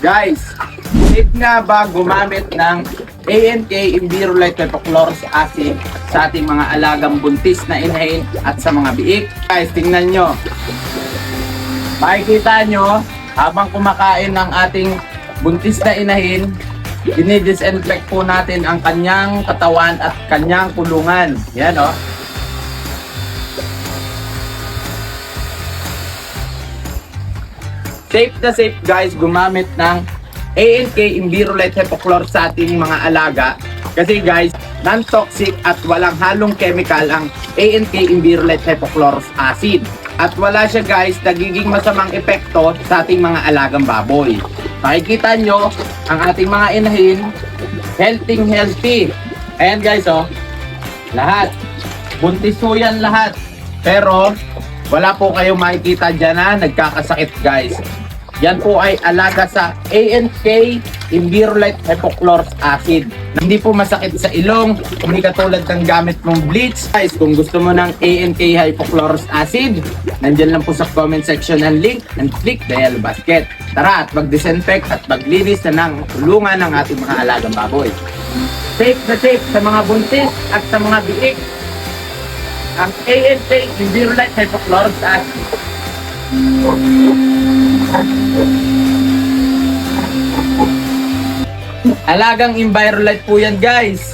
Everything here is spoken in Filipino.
Guys, safe nga ba gumamit ng ANK Envirolite Hypochlorous Acid sa ating mga alagang buntis na inahin at sa mga biik? Guys, tingnan nyo. Makikita nyo, habang kumakain ng ating buntis na inahin, dinidisinfect po natin ang kanyang katawan at kanyang kulungan. Yan o. Safe na safe guys gumamit ng ANK Envirolite Hypochlorous sa ating mga alaga. Kasi guys, non-toxic at walang halong chemical ang ANK Envirolite Hypochlorous Acid. At wala siya guys nagiging masamang epekto sa ating mga alagang baboy. Makikita nyo ang ating mga inahin, healthy. Ayan guys oh, lahat. Buntis po yan lahat. Pero wala po kayong makikita dyan na nagkakasakit guys. Yan po ay alaga sa ANK Envirolite Hypochlorous Acid. Hindi po masakit sa ilong, hindi katulad ng gamit mong bleach. Guys, kung gusto mo ng ANK Hypochlorous Acid, nandyan lang po sa comment section ang link and click the yellow basket. Tara at mag-disinfect at maglinis na ng tulungan ng ating mga alagang baboy. Safe na safe sa mga buntis at sa mga biik ang ANK Envirolite Hypochlorous Acid. Alagang Envirolite po yan guys.